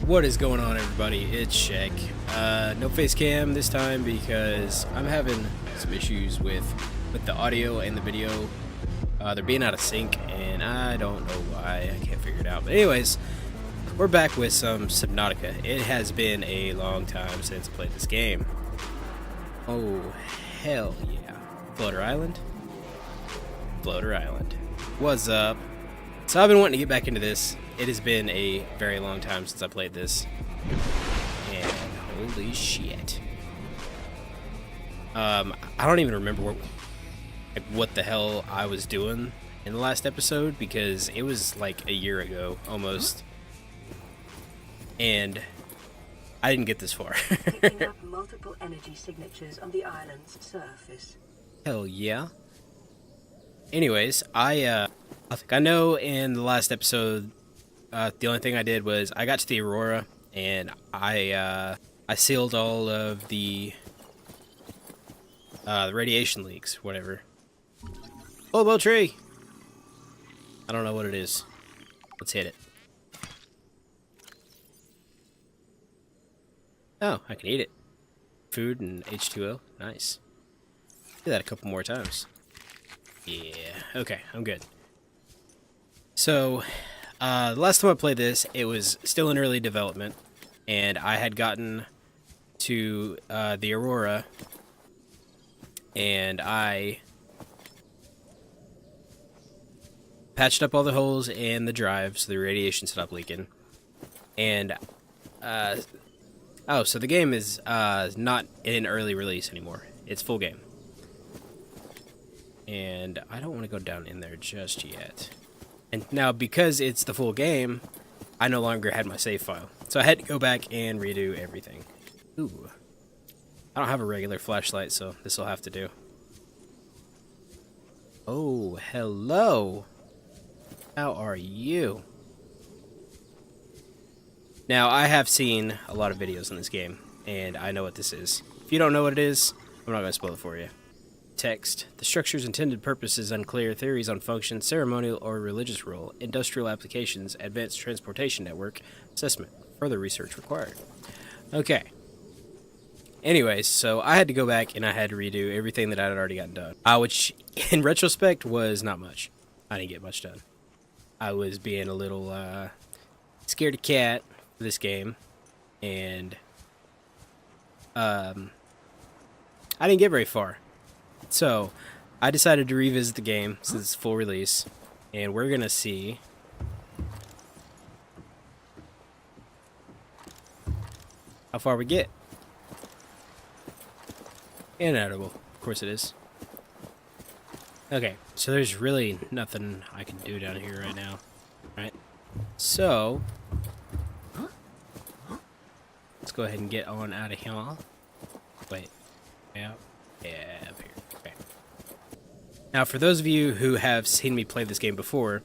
What is going on, everybody? It's Shaq. No face cam this time because I'm having some issues with the audio and the video. They're being out of sync, and I don't know why. I can't figure it out. But anyways, we're back with some Subnautica. It has been a long time since I played this game. Oh, hell yeah. Floater Island? Floater Island. What's up? So I've been wanting to get back into this. It has been a very long time since I played this. And holy shit. I don't even remember what the hell I was doing in the last episode, because it was like a year ago almost. And I didn't get this far. Picking up multiple energy signatures on the island's surface. Hell yeah. Anyways, I think I know in the last episode, the only thing I did was I got to the Aurora and I sealed all of the radiation leaks, whatever. Oh, tree! I don't know what it is. Let's hit it. Oh, I can eat it. Food and H2O. Nice. Do that a couple more times. Yeah. Okay, I'm good. So, the last time I played this, it was still in early development, and I had gotten to the Aurora, and I patched up all the holes in the drive so the radiation stopped leaking. And, oh, so the game is not in early release anymore. It's full game. And I don't want to go down in there just yet. And now, because it's the full game, I no longer had my save file. So I had to go back and redo everything. Ooh. I don't have a regular flashlight, so this will have to do. Oh, hello. How are you? Now, I have seen a lot of videos on this game, and I know what this is. If you don't know what it is, I'm not going to spoil it for you. Text. The structure's intended purpose is unclear. Theories on function, ceremonial or religious role, industrial applications, advanced transportation network, assessment. Further research required. Okay. Anyways, so I had to go back and I had to redo everything that I had already gotten done. Which, in retrospect, was not much. I didn't get much done. I was being a little, scared of cat for this game. And, I didn't get very far. So, I decided to revisit the game since it's full release, and we're gonna see how far we get. Inedible, of course it is. Okay, so there's really nothing I can do down here right now, right? So, let's go ahead and get on out of here. Wait, yeah, up here. Now, for those of you who have seen me play this game before,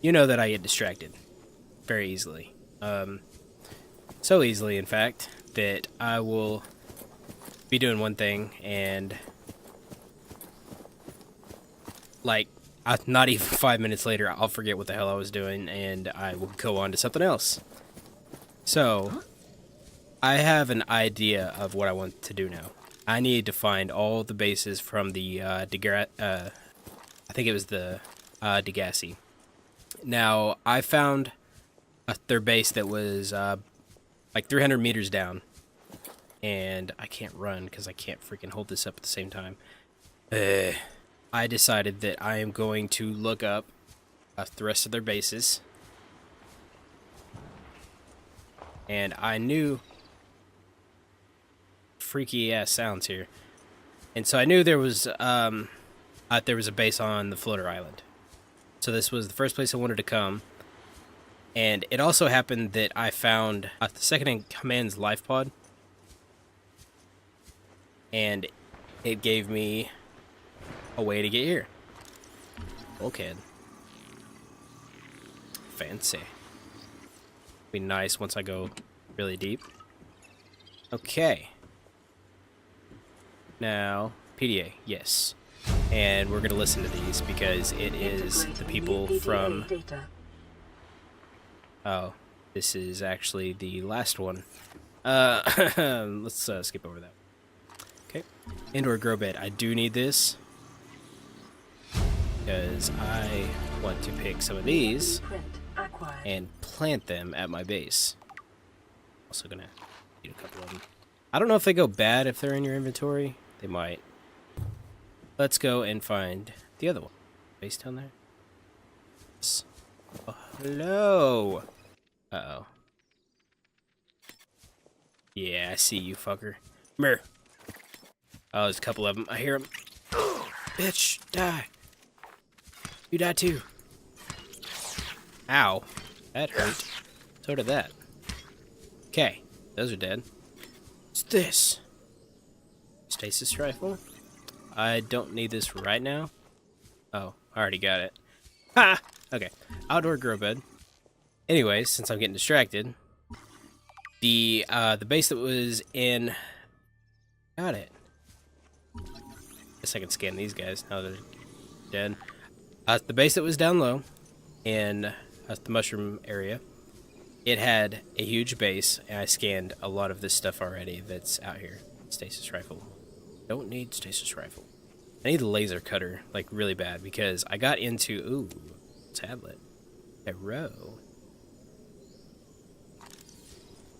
you know that I get distracted very easily. So easily, in fact, that I will be doing one thing and, like, not even 5 minutes later, I'll forget what the hell I was doing and I will go on to something else. So, I have an idea of what I want to do now. I need to find all the bases from the I think it was the Degassi. Now, I found their base that was like 300 meters down. And I can't run because I can't freaking hold this up at the same time. I decided that I am going to look up the rest of their bases. And I knew freaky ass sounds here. And so I knew there was a base on the Floater Island. So this was the first place I wanted to come. And it also happened that I found the second-in-command's life pod. And it gave me a way to get here. Okay. Fancy. Be nice once I go really deep. Okay. Now, PDA, yes. And we're going to listen to these because it is the people from... Oh. This is actually the last one. Let's skip over that. Okay. Indoor grow bed. I do need this because I want to pick some of these and plant them at my base. Also gonna need a couple of them. I don't know if they go bad if they're in your inventory. They might. Let's go and find the other one. Base down there. Oh, hello. Uh-oh. Yeah, I see you, fucker. Come here. Oh, there's a couple of them. I hear them. Bitch, die. You die too. Ow. That hurt. So did that. Okay, those are dead. What's this? Stasis rifle? I don't need this right now. Oh, I already got it. Ha! Okay, outdoor grow bed. Anyways, since I'm getting distracted, the base that was in... Got it. Guess I can scan these guys now they're dead. The base that was down low in the mushroom area, it had a huge base, and I scanned a lot of this stuff already that's out here. Stasis rifle. Don't need stasis rifle. I need a laser cutter, like, really bad, because I got into... Ooh, tablet. A row.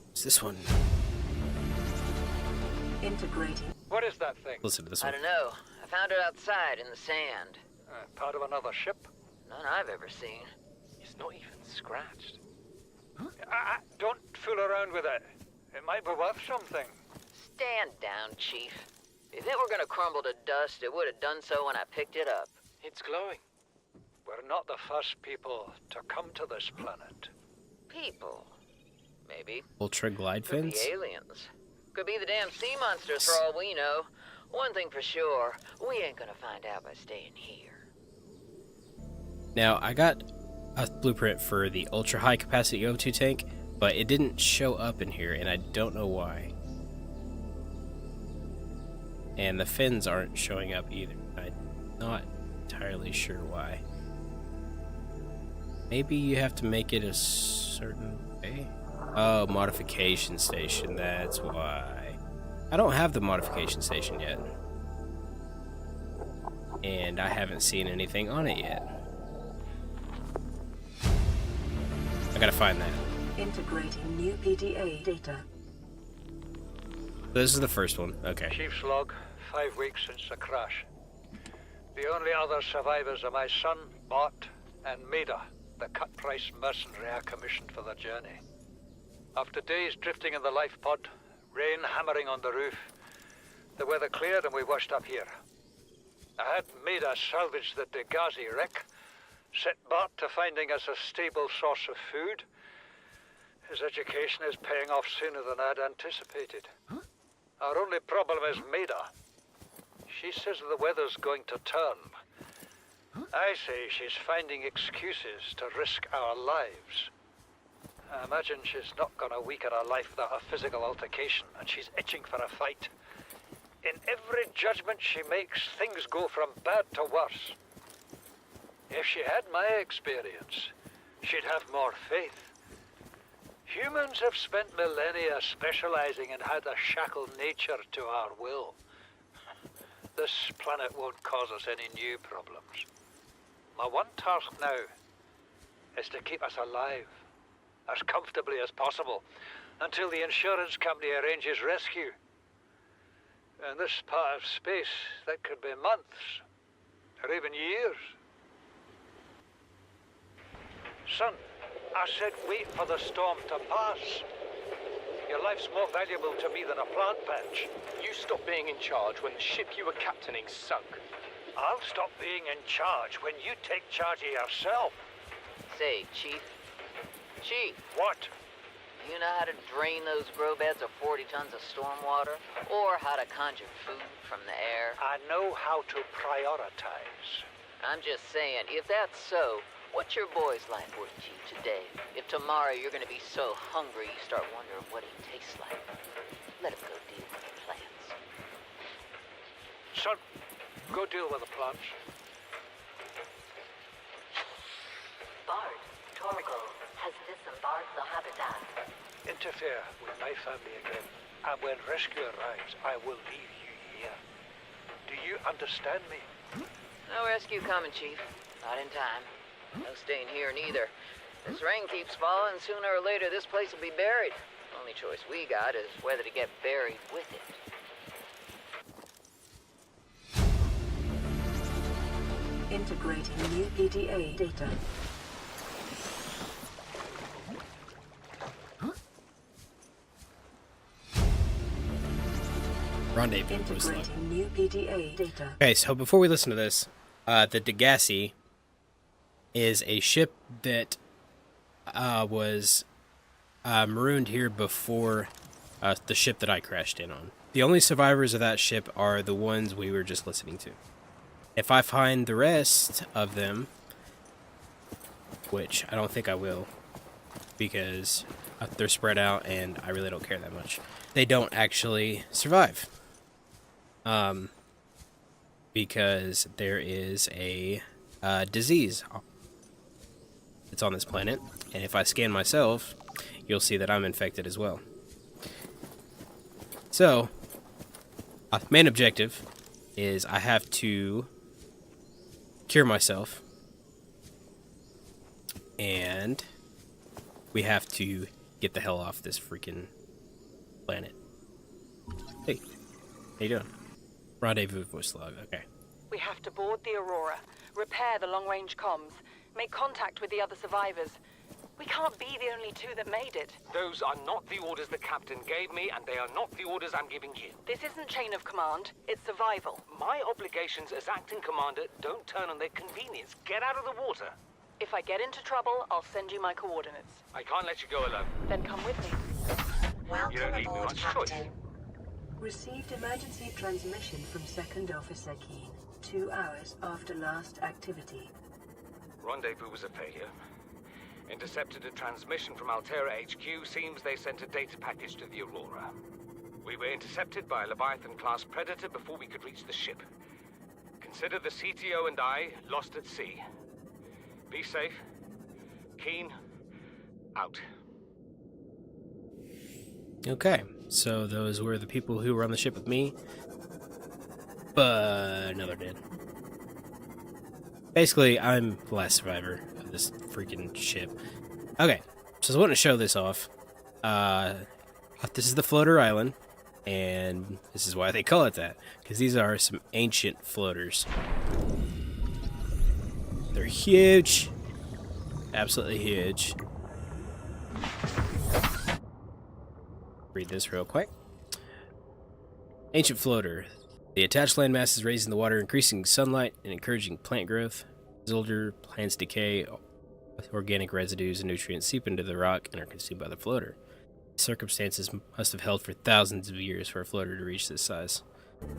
What's this one? Integrating. What is that thing? Listen to this I one. don't know. I found it outside in the sand. Part of another ship? None I've ever seen. It's not even scratched. Huh? Don't fool around with it. It might be worth something. Stand down, Chief. If it were gonna crumble to dust, it would have done so when I picked it up. It's glowing. We're not the first people to come to this planet. People. Maybe. Ultra glide Could fins? be aliens. Could be the damn sea monsters for all we know. One thing for sure, we ain't gonna find out by staying here. Now, I got a blueprint for the ultra high capacity O2 tank, but it didn't show up in here, and I don't know why. And the fins aren't showing up either. I'm not entirely sure why. Maybe you have to make it a certain way? Oh, modification station, that's why. I don't have the modification station yet. And I haven't seen anything on it yet. I gotta find that. Integrating new PDA data. This is the first one. Okay. Chief's log, 5 weeks since the crash. The only other survivors are my son, Bart, and Maida, the cut-price mercenary I commissioned for the journey. After days drifting in the life pod, rain hammering on the roof, the weather cleared and we washed up here. I had Maida salvage the Degazi wreck, set Bart to finding us a stable source of food. His education is paying off sooner than I'd anticipated. Huh? Our only problem is Maida. She says the weather's going to turn. Huh? I say she's finding excuses to risk our lives. I imagine she's not gonna weaken her life without a physical altercation, and she's itching for a fight. In every judgment she makes, things go from bad to worse. If she had my experience, she'd have more faith. Humans have spent millennia specializing in how to shackle nature to our will. This planet won't cause us any new problems. My one task now is to keep us alive, as comfortably as possible, until the insurance company arranges rescue. In this part of space, that could be months, or even years. Son, I said wait for the storm to pass. Your life's more valuable to me than a plant patch. You stopped being in charge when the ship you were captaining sunk. I'll stop being in charge when you take charge of yourself. Say, Chief. Chief, What? you know how to drain those grow beds of 40 tons of stormwater? Or how to conjure food from the air? I know how to prioritize. I'm just saying, if that's so, what's your boy's life worth to you today? If tomorrow you're gonna be so hungry you start wondering what he tastes like, let him go deal with the plants. Son, go deal with the plants. Bart, Torgal has disembarked the habitat. interfere with my family again. And when rescue arrives, I will leave you here. Do you understand me? No rescue coming, Chief. Not in time. No staying here neither. This rain keeps falling, sooner or later this place will be buried. Only choice we got is whether to get buried with it. Integrating new PDA data. Rendezvous was slow. Integrating new PDA data. Okay, so before we listen to this, the Degassi is a ship that was marooned here before the ship that I crashed in on. The only survivors of that ship are the ones we were just listening to. If I find the rest of them, which I don't think I will, because they're spread out and I really don't care that much, they don't actually survive. Because there is a disease that's on this planet, and if I scan myself, you'll see that I'm infected as well. So, main objective is I have to cure myself, and we have to get the hell off this freaking planet. Hey, how you doing? Rendezvous voice log, okay. We have to board the Aurora, repair the long-range comms, make contact with the other survivors. We can't be the only two that made it. Those are not the orders the captain gave me, and they are not the orders I'm giving you. This isn't chain of command, it's survival. My obligations as acting commander don't turn on their convenience. Get out of the water. If I get into trouble, I'll send you my coordinates. I can't let you go alone. Then come with me. You don't leave me much choice. Received emergency transmission from Second Officer Keen, 2 hours after last activity. Rendezvous was a failure. Intercepted a transmission from Altera HQ. Seems they sent a data package to the Aurora. We were intercepted by a Leviathan-class predator before we could reach the ship. Consider the CTO and I lost at sea. Be safe. Keen. Out. Okay, so those were the people who were on the ship with me, but no, they're dead. Basically, I'm the last survivor of this freaking ship. Okay, so I wanted to show this off. This is the floater island, and this is why they call it that, because these are some ancient floaters. They're huge, absolutely huge. Read this real quick. Ancient floater. The attached landmass is raising the water, increasing sunlight and encouraging plant growth. As older plants decay, organic residues and nutrients seep into the rock and are consumed by the floater. Circumstances must have held for thousands of years for a floater to reach this size.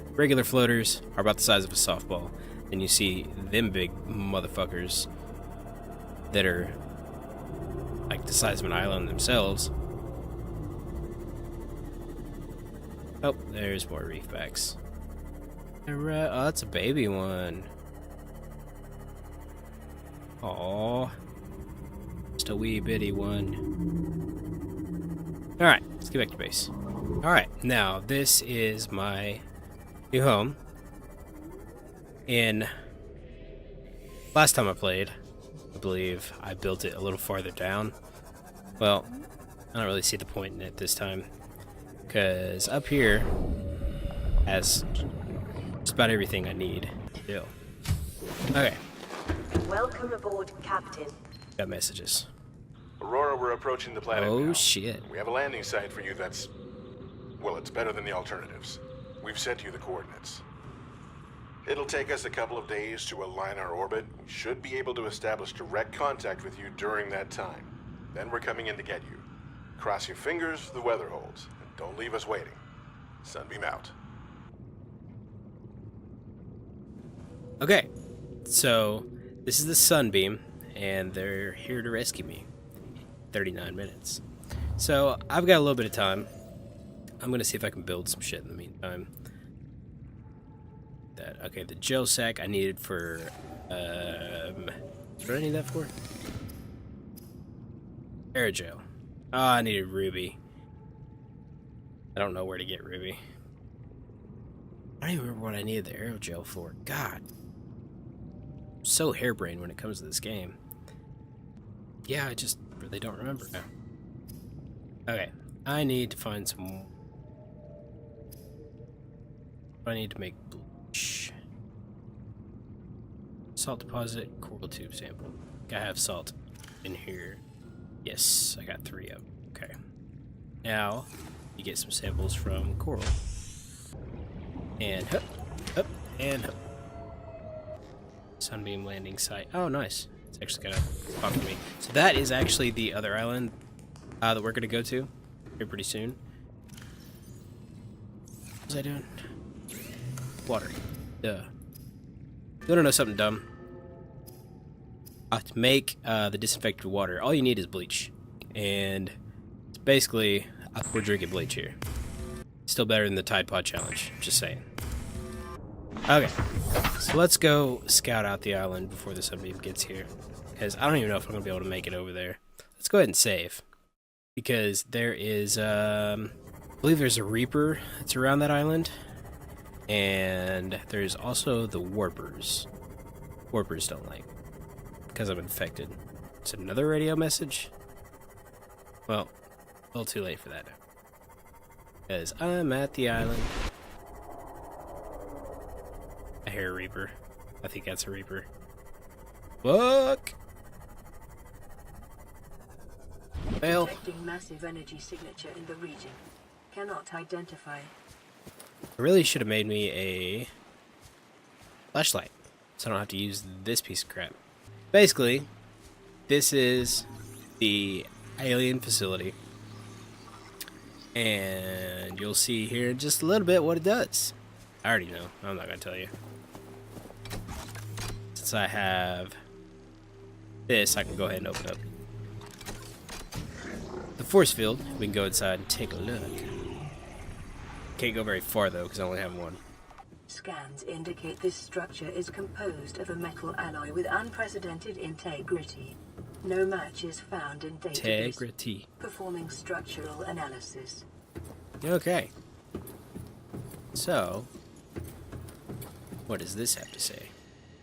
Regular floaters are about the size of a softball, and you see them big motherfuckers that are like the size of an island themselves. Oh, there's more reefbacks. Alright, oh, that's a baby one. Aww. Just a wee bitty one. Alright, let's get back to base. Alright, now this is my new home. Last time I played, I believe I built it a little farther down. Well, I don't really see the point in it this time, because up here has just about everything I need to do. Okay. Welcome aboard, Captain. Got messages. Aurora, we're approaching the planet now. Oh shit. We have a landing site for you that's... well, it's better than the alternatives. We've sent you the coordinates. It'll take us a couple of days to align our orbit. We should be able to establish direct contact with you during that time. Then we're coming in to get you. Cross your fingers the weather holds. And don't leave us waiting. Sunbeam out. Okay. So, this is the Sunbeam, and they're here to rescue me. 39 minutes. So, I've got a little bit of time. I'm gonna see if I can build some shit in the meantime. Okay, the gel sack I needed for, what do I need that for? Aerogel. Oh, I needed ruby. I don't know where to get Ruby. I don't even remember what I needed the aerogel for. God. I'm so harebrained when it comes to this game. Yeah, I just really don't remember now. Okay, I need to find some... I need to make bleach. Salt deposit, coral tube sample. I have salt in here. Yes, I got 3 of them. Okay. Now, you get some samples from coral. And hup, hup, and hup. Sunbeam landing site. Oh, nice. It's actually gonna talk to me. So that is actually the other island that we're gonna go to here pretty soon. What was I doing? Water. Duh. You wanna know something dumb? To make the disinfected water, all you need is bleach. And it's basically, we're drinking bleach here. Still better than the Tide Pod Challenge, just saying. Okay, so let's go scout out the island before the Sunbeam gets here. Because I don't even know if I'm going to be able to make it over there. Let's go ahead and save. Because there is, I believe there's a Reaper that's around that island. And there's also the Warpers. Warpers don't like. Because I'm infected. It's another radio message? Well, a little too late for that now. Because I'm at the island. I hear a Reaper. I think that's a Reaper. Look! Well. Detecting massive energy signature in the region. Cannot identify. I really should have made me a flashlight. So I don't have to use this piece of crap. Basically, this is the alien facility. And you'll see here in just a little bit what it does. I already know. I'm not going to tell you. Since I have this, I can go ahead and open up the force field. We can go inside and take a look. Can't go very far though, because I only have one. Scans indicate this structure is composed of a metal alloy with unprecedented integrity. No match is found in database. Integrity. Performing structural analysis. Okay. So, what does this have to say?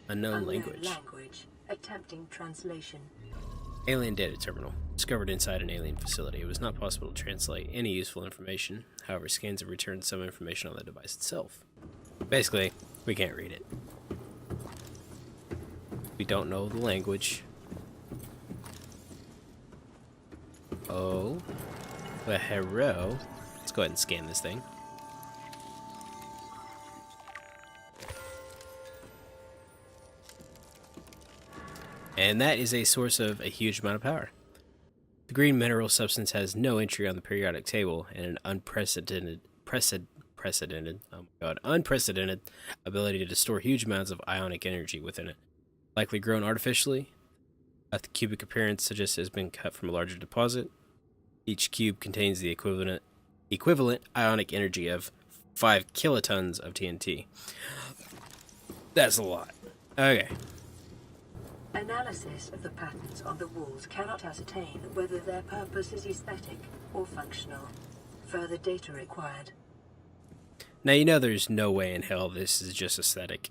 Unknown language. Attempting translation. Alien data terminal. Discovered inside an alien facility. It was not possible to translate any useful information. However, scans have returned some information on the device itself. Basically, we can't read it. We don't know the language. Oh. The hero. Let's go ahead and scan this thing. And that is a source of a huge amount of power. The green mineral substance has no entry on the periodic table and an unprecedented ability to store huge amounts of ionic energy within it. Likely grown artificially. The cubic appearance suggests it has been cut from a larger deposit. Each cube contains the equivalent ionic energy of 5 kilotons of TNT. That's a lot. Okay. Analysis of the patterns on the walls cannot ascertain whether their purpose is aesthetic or functional. Further data required. Now you know there's no way in hell this is just aesthetic.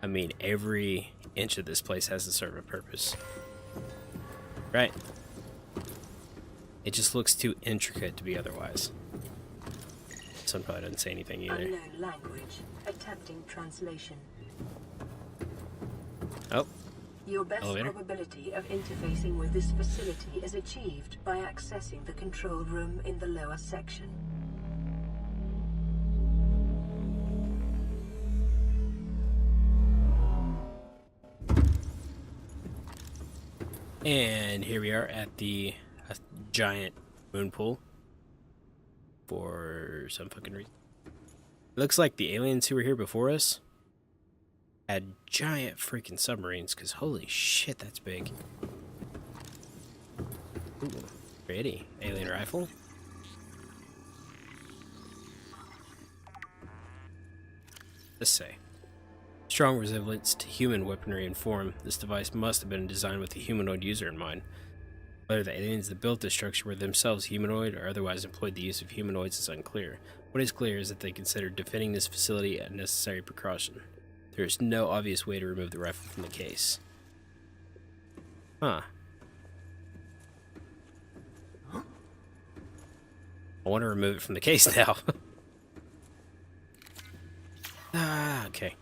I mean, every inch of this place has to serve a purpose. Right? It just looks too intricate to be otherwise. This one probably doesn't say anything either. Unknown language. Attempting translation. Oh. Your best Elevator. probability of interfacing with this facility is achieved by accessing the control room in the lower section. And here we are at the giant moon pool. For some fucking reason. Looks like the aliens who were here before us had giant freaking submarines, because holy shit, that's big. Ooh, pretty. Alien rifle. Let's say. Strong resemblance to human weaponry and form. This device must have been designed with the humanoid user in mind. Whether the aliens that built this structure were themselves humanoid or otherwise employed the use of humanoids is unclear. What is clear is that they considered defending this facility a necessary precaution. There is no obvious way to remove the rifle from the case. Huh. I want to remove it from the case now. Okay.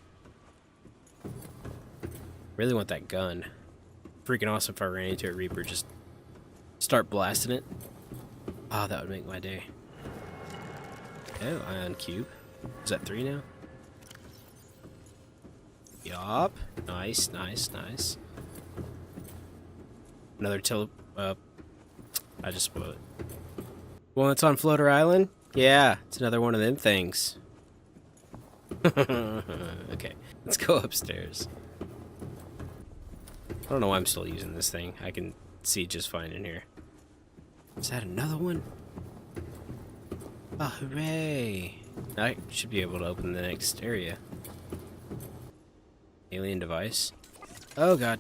Really want that gun. Freaking awesome if I ran into a Reaper. Just start blasting it. Oh, that would make my day. Oh, ion cube. Is that 3 now? Yup. Nice, nice, nice. Another I just spoiled it. One that's on Floater Island? Yeah, it's another one of them things. Okay, let's go upstairs. I don't know why I'm still using this thing. I can see just fine in here. Is that another one? Oh, hooray! I should be able to open the next area. Alien device. Oh god.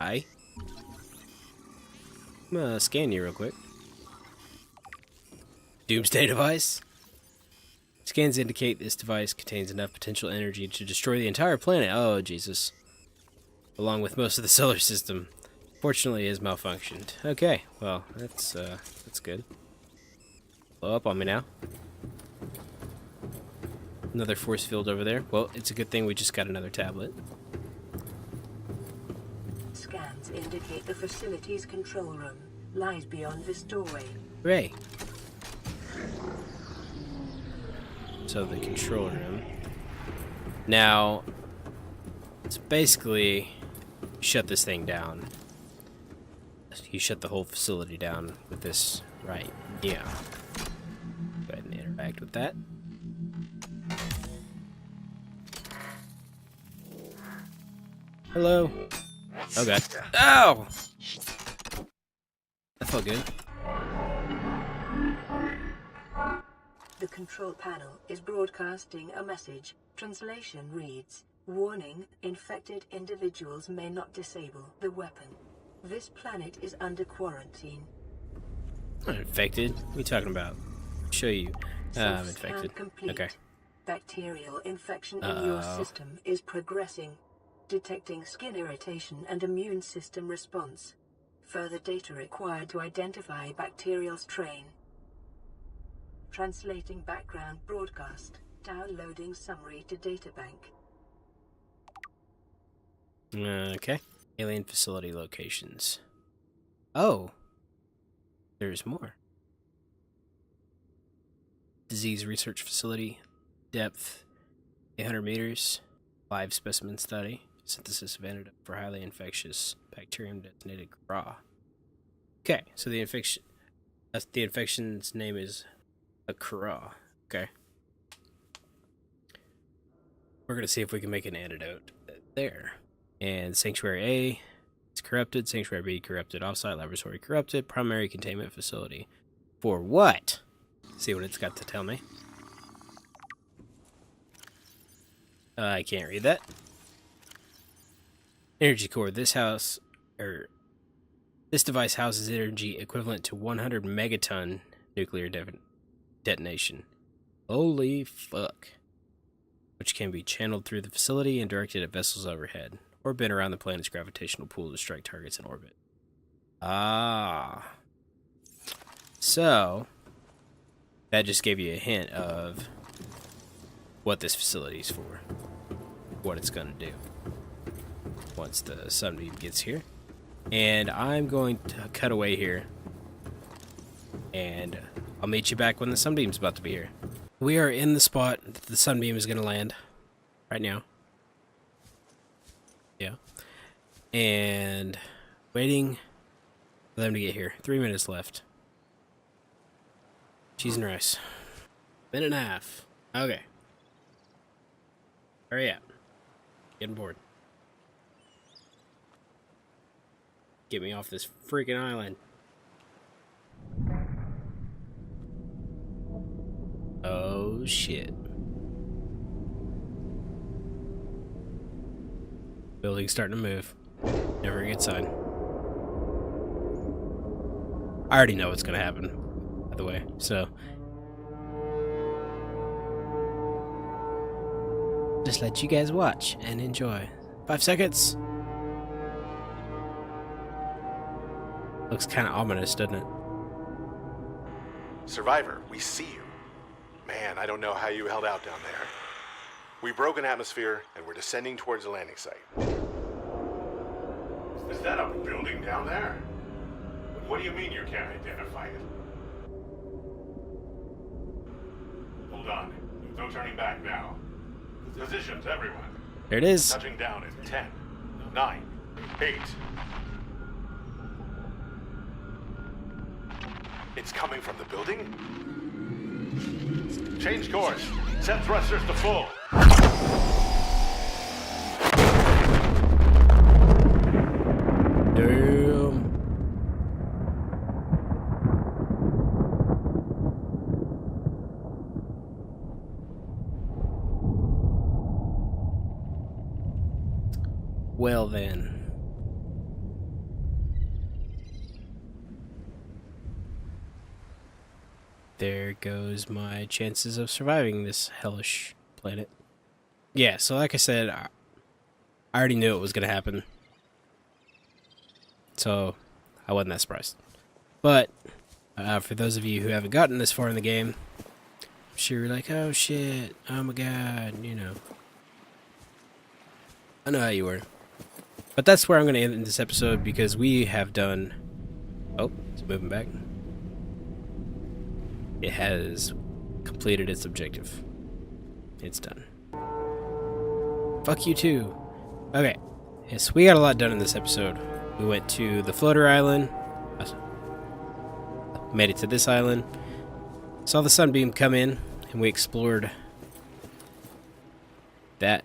Hi. I'm gonna scan you real quick. Doomsday device. Scans indicate this device contains enough potential energy to destroy the entire planet. Oh, Jesus. Along with most of the solar system. Fortunately, it has malfunctioned. Okay, well, that's good. Blow up on me now. Another force field over there. Well, it's a good thing we just got another tablet. Scans indicate the facility's control room lies beyond this doorway. Hooray. So the control room. Now, it's basically shut this thing down. You shut the whole facility down with this, right? Yeah. Go ahead and interact with that. Hello. Oh god. Ow! That felt good. The control panel is broadcasting a message. Translation reads, "Warning, infected individuals may not disable the weapon. This planet is under quarantine." I'm infected. What are you talking about? Show you. I'm infected. Complete. Okay. Bacterial infection in your system is progressing. Detecting skin irritation and immune system response. Further data required to identify bacterial strain. Translating background broadcast. Downloading summary to databank. Okay. Alien facility locations. Oh. There's more. Disease research facility. Depth 800 meters. Live specimen study. Synthesis of antidote for highly infectious bacterium designated raw. Okay, so the infection's name is a Kara. Okay. We're gonna see if we can make an antidote there. And Sanctuary A, it's corrupted. Sanctuary B, corrupted. Offsite laboratory, corrupted. Primary containment facility. For what? See what it's got to tell me. I can't read that. Energy core. This device houses energy equivalent to 100 megaton nuclear detonation. Holy fuck. Which can be channeled through the facility and directed at vessels overhead, or bent around the planet's gravitational pull to strike targets in orbit. Ah. So, that just gave you a hint of what this facility is for. What it's going to do. Once the sunbeam gets here. And I'm going to cut away here. And I'll meet you back when the sunbeam's about to be here. We are in the spot that the sunbeam is going to land. Right now. Yeah. And waiting for them to get here. 3 minutes left. Cheese and rice. Minute and a half. Okay. Hurry up. Getting bored. Get me off this freaking island. Oh shit. Building's starting to move. Never a good sign. I already know what's gonna happen, by the way, so just let you guys watch and enjoy. 5 seconds. Looks kind of ominous, doesn't it? Survivor, we see you. Man, I don't know how you held out down there. We broke an atmosphere, and we're descending towards the landing site. Is that a building down there? What do you mean you can't identify it? Hold on. There's no turning back now. Positions, everyone. There it is. Touching down in 10, 9, 8. It's coming from the building? Change course. Set thrusters to full. Damn. Well then. There goes my chances of surviving this hellish planet. Yeah, so like I said, I already knew it was going to happen. So, I wasn't that surprised. But, for those of you who haven't gotten this far in the game, I'm sure you're like, oh shit, oh my god, you know. I know how you were. But that's where I'm going to end this episode because we have done... Oh, it's moving back. It has completed its objective. It's done. Fuck you too. Okay. Yes, we got a lot done in this episode. We went to the floater island. Made it to this island. Saw the sunbeam come in, and we explored that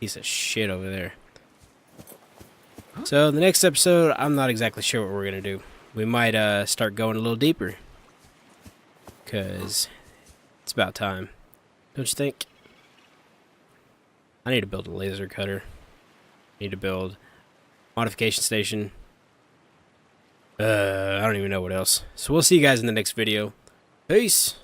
piece of shit over there. So the next episode, I'm not exactly sure what we're gonna do. We might start going a little deeper. Because it's about time. Don't you think? I need to build a laser cutter. I need to build a modification station. I don't even know what else. So we'll see you guys in the next video. Peace!